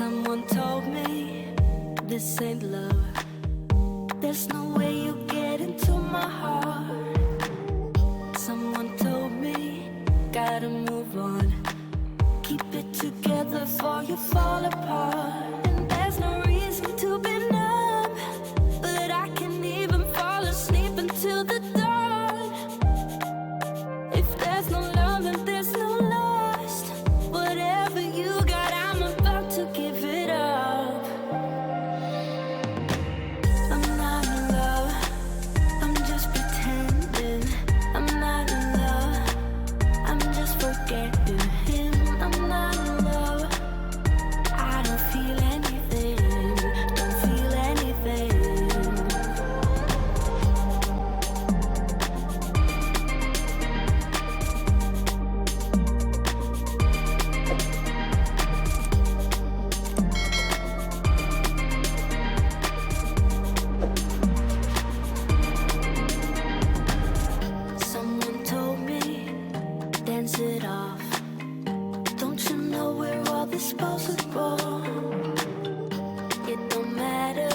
Someone told me this ain't love. There's no way you get into my heart. Someone told me gotta move on. Keep it together before you fall apart. And there's no reason to be numb, but I can't even fall asleep until the dawn. If there's no love, then there's no lust. Whatever you got, I'm about to give it up. I'm not in love, I'm just pretending. I'm not in love, I'm just forgetting him. I'm not in love, I don't feel anything, don't feel anything. Someone told me, dance it off. Don't you know we're all disposable? It don't matter,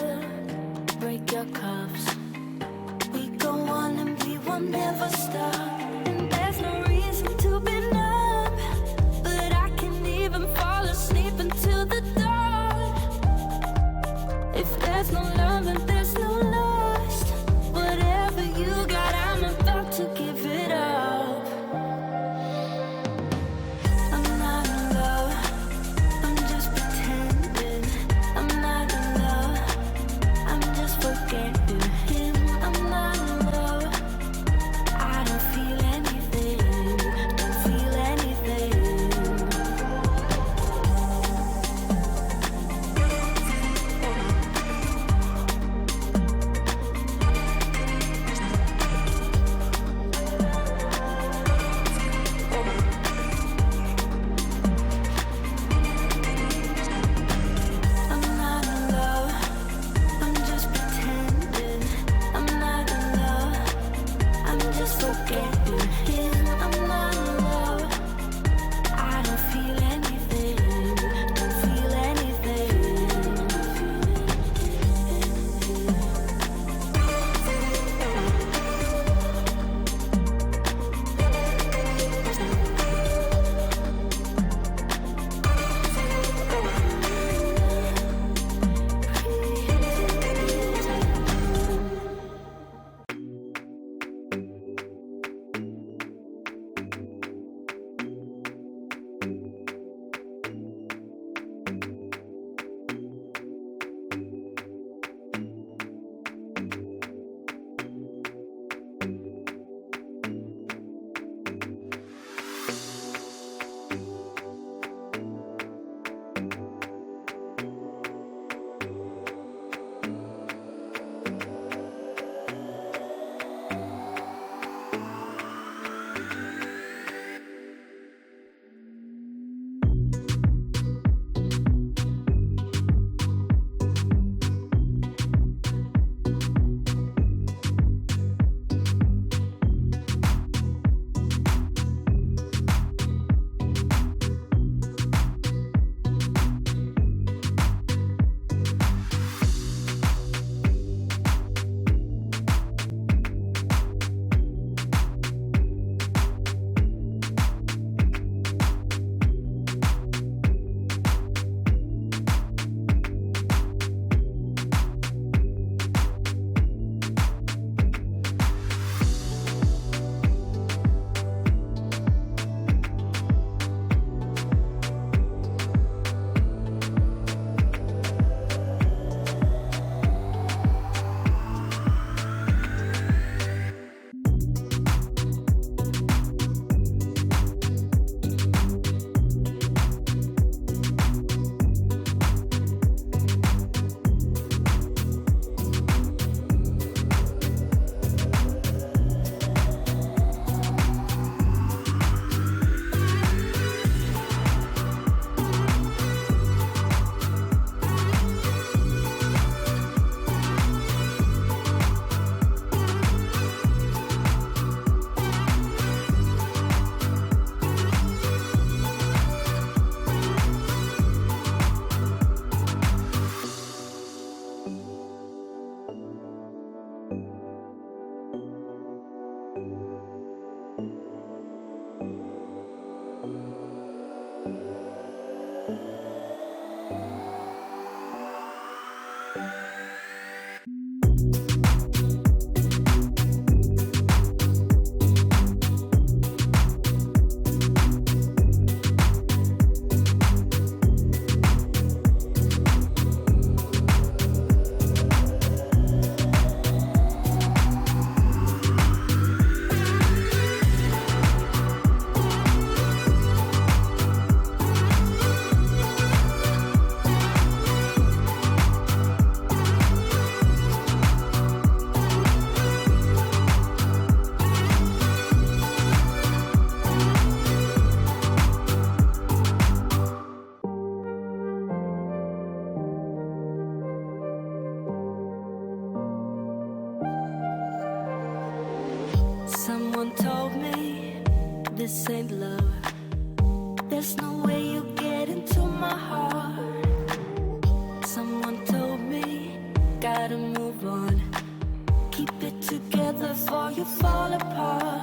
break your cuffs. We go on and we will never stop. And there's no reason to be numb, but I can't even fall asleep until the dawn. If there's no love and there's no lust, whatever you got, I'm about to give it up. I'm not in love, I'm just pretending. I'm not in love, I'm just forgetting him. I'm not in love, I don't feel Someone told me this ain't love. There's no way you'll get into my heart. Someone told me, gotta move on. Keep it together before you fall apart.